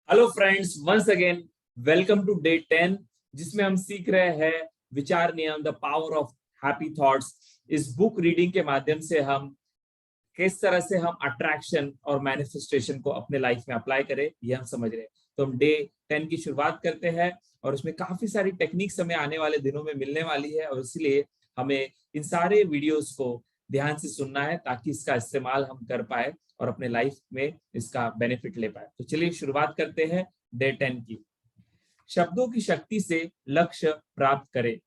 Hello friends, once again welcome to day 10 जिसमें हम सीख रहे हैं विचार नियम the power of happy thoughts. इस बुक रीडिंग के माध्यम से हम किस तरह से हम अट्रैक्शन और मैनिफेस्टेशन को अपने लाइफ में अप्लाई करें, ये हम समझ रहे हैं। तो हम डे 10 की शुरुआत करते हैं और उसमें काफी सारी टेक्निक्स हमें आने वाले दिनों में मिलने वाली है और इसलिए हमें इन सारे वीडियोस को ध्यान से सुनना है ताकि इसका इस्तेमाल हम कर पाए और अपने लाइफ में इसका बेनिफिट ले पाए। तो चलिए शुरुआत करते हैं डे 10 की। शब्दों की शक्ति से लक्ष्य प्राप्त करें।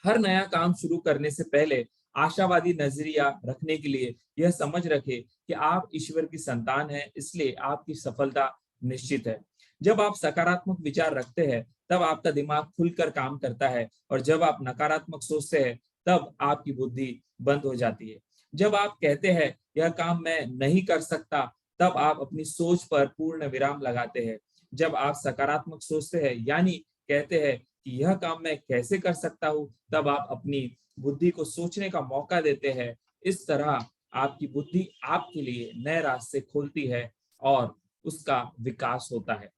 हर नया काम शुरू करने से पहले आशावादी नजरिया रखने के लिए यह समझ रखें कि आप ईश्वर की संतान हैं, इसलिए आपकी सफलता निश्चित है। जब आप सकारात्मक विचार रखते हैं तब आपका दिमाग खुलकर काम करता है और जब आप नकारात्मक सोचते हैं तब आपकी बुद्धि बंद हो जाती है। जब आप कहते हैं यह काम मैं नहीं कर सकता, तब आप अपनी सोच पर पूर्ण विराम लगाते हैं। जब आप सकारात्मक सोचते हैं यानी कहते हैं कि यह काम मैं कैसे कर सकता हूँ, तब आप अपनी बुद्धि को सोचने का मौका देते हैं। इस तरह आपकी बुद्धि आपके लिए नए रास्ते खोलती है और उसका विकास होता है।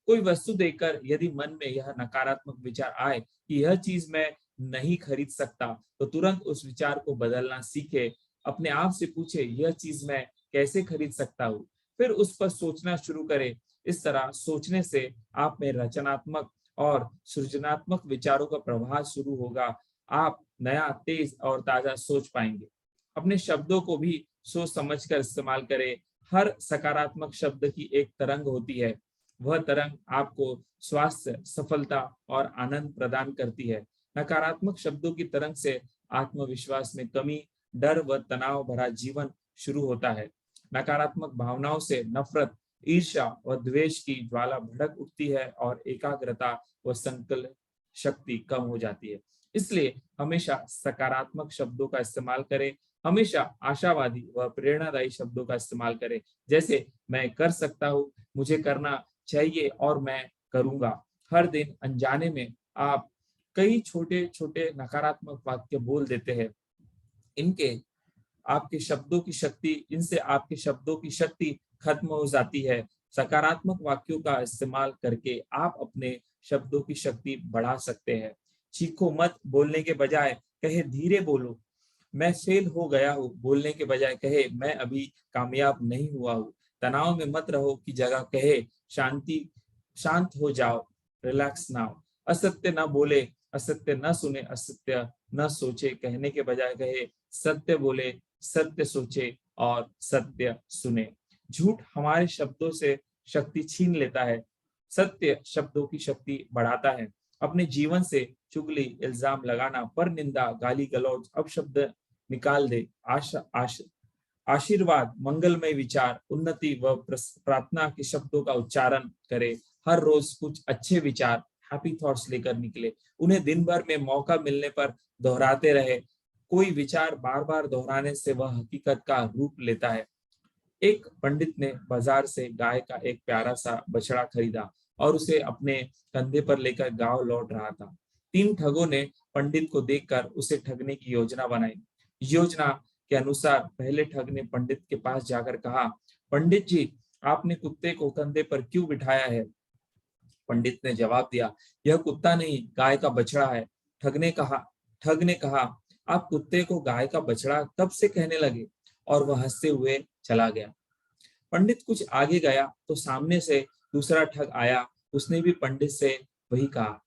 कोई वस्तु देखकर यदि मन में यह नकारात्मक विचार आए कि यह चीज मैं नहीं खरीद सकता, तो तुरंत उस विचार को बदलना सीखे। अपने आप से पूछे यह चीज मैं कैसे खरीद सकता हूँ, फिर उस पर सोचना शुरू करें। इस तरह सोचने से आप में रचनात्मक और सृजनात्मक विचारों का प्रवाह शुरू होगा। आप नया, तेज और ताजा सोच पाएंगे। अपने शब्दों को भी सोच समझकर इस्तेमाल करें। हर सकारात्मक शब्द की एक तरंग होती है। वह तरंग आपको स्वास्थ्य, सफलता और आनंद प्रदान करती है। नकारात्मक शब्दों की तरंग से आत्मविश्वास में कमी, डर व तनाव भरा जीवन शुरू होता है। नकारात्मक भावनाओं से नफरत, ईर्ष्या व द्वेष की ज्वाला भड़क उठती है और एकाग्रता व संकल्प शक्ति कम हो जाती है। इसलिए हमेशा सकारात्मक शब्दों का इस्तेमाल करें। हमेशा आशावादी व प्रेरणादायी शब्दों का इस्तेमाल करें, जैसे मैं कर सकता हूँ, मुझे करना चाहिए और मैं करूंगा। हर दिन अनजाने में आप कई छोटे छोटे नकारात्मक वाक्य बोल देते हैं। इनके आपके शब्दों की शक्ति इनसे आपके शब्दों की शक्ति खत्म हो जाती है। सकारात्मक वाक्यों का इस्तेमाल करके आप अपने शब्दों की शक्ति बढ़ा सकते हैं। चीखो मत बोलने के बजाय कहे धीरे बोलो। मैं फेल हो गया हूँ बोलने के बजाय कहे मैं अभी कामयाब नहीं हुआ हूँ। तनाव में मत रहो की जगह कहे शांति शांत हो जाओ, रिलैक्स नाउ। असत्य न बोले, असत्य न सुने, असत्य न सोचे कहने के बजाय कहे सत्य बोले, सत्य सोचे और सत्य सुने। झूठ हमारे शब्दों से शक्ति छीन लेता है, सत्य शब्दों की शक्ति बढ़ाता है। अपने जीवन से चुगली, इल्जाम लगाना, पर निंदा, गाली गलौज, अपशब्द निकाल दे। आशीर्वाद, मंगलमय विचार, उन्नति व प्रार्थना के शब्दों का उच्चारण करे। हर रोज कुछ अच्छे विचार, हैप्पी थॉट्स लेकर निकले। उन्हें दिन भर में मौका मिलने पर दोहराते रहे। कोई विचार बार बार दोहराने से वह हकीकत का रूप लेता है। एक पंडित ने बाजार से गाय का एक प्यारा सा बछड़ा खरीदा और उसे अपने कंधे पर लेकर गांव लौट रहा था। तीन ठगों ने पंडित को देखकर उसे ठगने की योजना बनाई। योजना के अनुसार पहले ठग ने पंडित के पास जाकर कहा, पंडित जी, आपने कुत्ते को कंधे पर क्यों बिठाया है? पंडित ने जवाब दिया, यह कुत्ता नहीं, गाय का बछड़ा है। ठग ने कहा, आप कुत्ते को गाय का बछड़ा कब से कहने लगे? और वह हंसते हुए चला गया। पंडित कुछ आगे गया तो सामने से दूसरा ठग आया। उसने भी पंडित से वही कहा।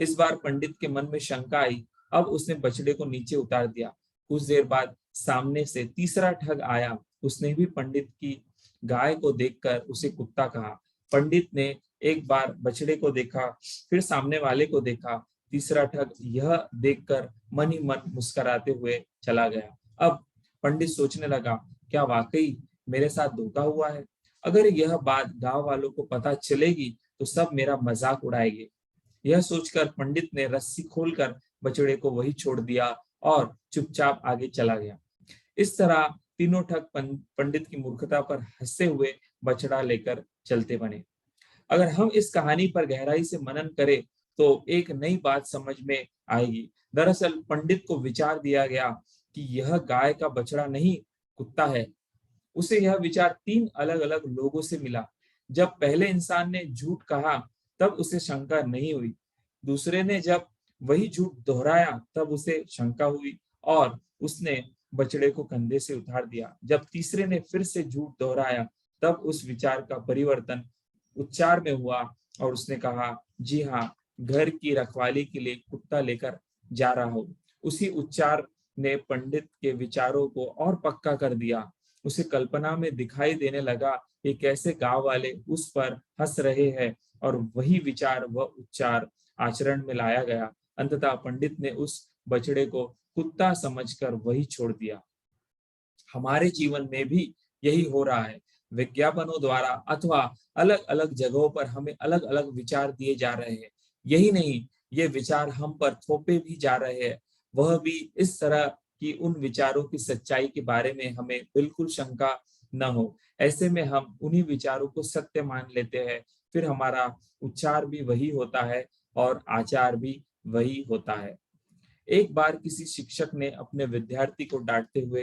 इस बार पंडित के मन में शंका आई। अब उसने बछड़े को नीचे उतार दिया। कुछ देर बाद सामने से तीसरा ठग आया। उसने भी पंडित की गाय को देखकर उसे कुत्ता कहा। पंडित ने एक बार बछड़े को देखा, फिर सामने वाले को देखा। तीसरा ठग यह देखकर मन ही मन मुस्कुराते हुए चला गया। अब पंडित सोचने लगा, क्या वाकई मेरे साथ धोखा हुआ है? अगर यह बात गांव वालों को पता चलेगी तो सब मेरा मजाक उड़ाएंगे। यह सोचकर पंडित ने रस्सी खोलकर बछड़े को वही छोड़ दिया और चुपचाप आगे चला गया। इस तरह तीनों ठग पंडित की मूर्खता पर हंसते हुए बछड़ा लेकर चलते बने। अगर हम इस कहानी पर गहराई से मनन करें तो एक नई बात समझ में आएगी। दरअसल पंडित को विचार दिया गया कि यह गाय का बछड़ा नहीं, कुत्ता है। उसे यह विचार तीन अलग अलग लोगों से मिला। जब पहले इंसान ने झूठ कहा तब उसे शंका नहीं हुई, दूसरे ने जब वही झूठ दोहराया तब उसे शंका हुई और उसने बछड़े को कंधे से उतार दिया। जब तीसरे ने फिर से झूठ दोहराया तब उस विचार का परिवर्तन उच्चार में हुआ और उसने कहा, जी हाँ, घर की रखवाली के लिए कुत्ता लेकर जा रहा हूं। उसी उच्चार ने पंडित के विचारों को और पक्का कर दिया। उसे कल्पना में दिखाई देने लगा कि कैसे गांव वाले उस पर हंस रहे हैं और वही विचार व उच्चार आचरण में लाया गया। अंततः पंडित ने उस बछड़े को कुत्ता समझकर वही छोड़ दिया। हमारे जीवन में भी यही हो रहा है। विज्ञापनों द्वारा अथवा अलग अलग जगहों पर हमें अलग अलग विचार दिए जा रहे हैं। यही नहीं, ये विचार हम पर थोपे भी जा रहे हैं, वह भी इस तरह कि उन विचारों की सच्चाई के बारे में हमें बिल्कुल शंका न हो। ऐसे में हम उन्हीं विचारों को सत्य मान लेते हैं, फिर हमारा उच्चार भी वही होता है और आचार भी वही होता है। एक बार किसी शिक्षक ने अपने विद्यार्थी को डांटते हुए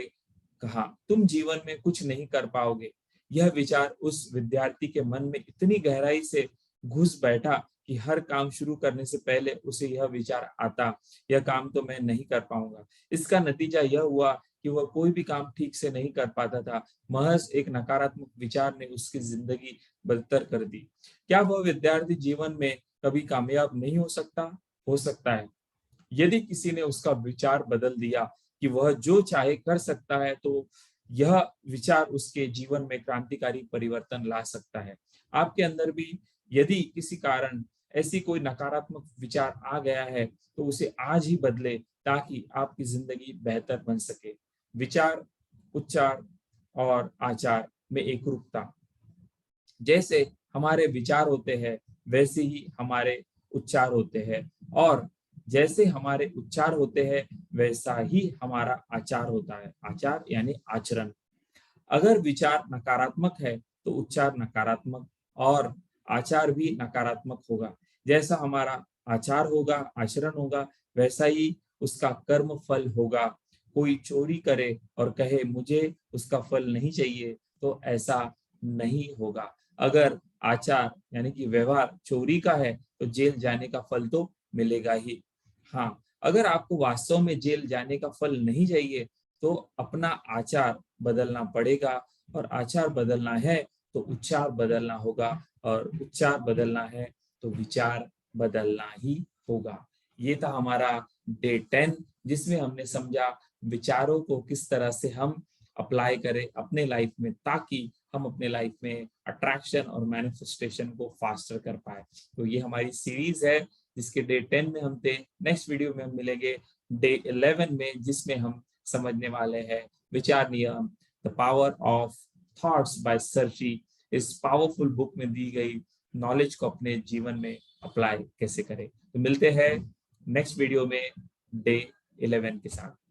कहा, तुम जीवन में कुछ नहीं कर पाओगे। यह विचार उस विद्यार्थी के मन में इतनी गहराई से घुस बैठा कि हर काम शुरू करने से पहले उसे यह विचार आता, यह काम तो मैं नहीं कर पाऊंगा। इसका नतीजा यह हुआ कि वह कोई भी काम ठीक से नहीं कर पाता था। महज एक नकारात्मक विचार ने उसकी जिंदगी बदतर कर दी। क्या वह विद्यार्थी जीवन में कभी कामयाब नहीं हो सकता? हो सकता है, यदि किसी ने उसका विचार बदल दिया कि वह जो चाहे कर सकता है, तो यह विचार उसके जीवन में क्रांतिकारी परिवर्तन ला सकता है। आपके अंदर भी यदि किसी कारण ऐसी कोई नकारात्मक विचार आ गया है तो उसे आज ही बदले, ताकि आपकी जिंदगी बेहतर बन सके। विचार, उच्चार और आचार में एकरूपता। जैसे हमारे विचार होते हैं वैसे ही हमारे उच्चार होते हैं, और जैसे हमारे उच्चार होते हैं वैसा ही हमारा आचार होता है। आचार यानी आचरण। अगर विचार नकारात्मक है तो उच्चार नकारात्मक और आचार भी नकारात्मक होगा। जैसा हमारा आचार होगा, आचरण होगा, वैसा ही उसका कर्म फल होगा। कोई चोरी करे और कहे मुझे उसका फल नहीं चाहिए, तो ऐसा नहीं होगा। अगर आचार यानी कि व्यवहार चोरी का है तो जेल जाने का फल तो मिलेगा ही। हाँ, अगर आपको वास्तव में जेल जाने का फल नहीं चाहिए तो अपना आचार बदलना पड़ेगा, और आचार बदलना है तो उच्चार बदलना होगा, और उच्चार बदलना है तो विचार बदलना ही होगा। ये था हमारा डे 10, जिसमें हमने समझा विचारों को किस तरह से हम अप्लाई करें अपने लाइफ में, ताकि हम अपने लाइफ में अट्रैक्शन और मैनिफेस्टेशन को फास्टर कर पाए। तो ये हमारी सीरीज है जिसके डे 10 में हम थे। नेक्स्ट वीडियो में हम मिलेंगे डे 11 में, जिसमें हम समझने वाले हैं विचार नियम, the power of thoughts by सर्ची। इस पावरफुल बुक में दी गई नॉलेज को अपने जीवन में अप्लाई कैसे करें। तो मिलते हैं नेक्स्ट वीडियो में डे 11 के साथ।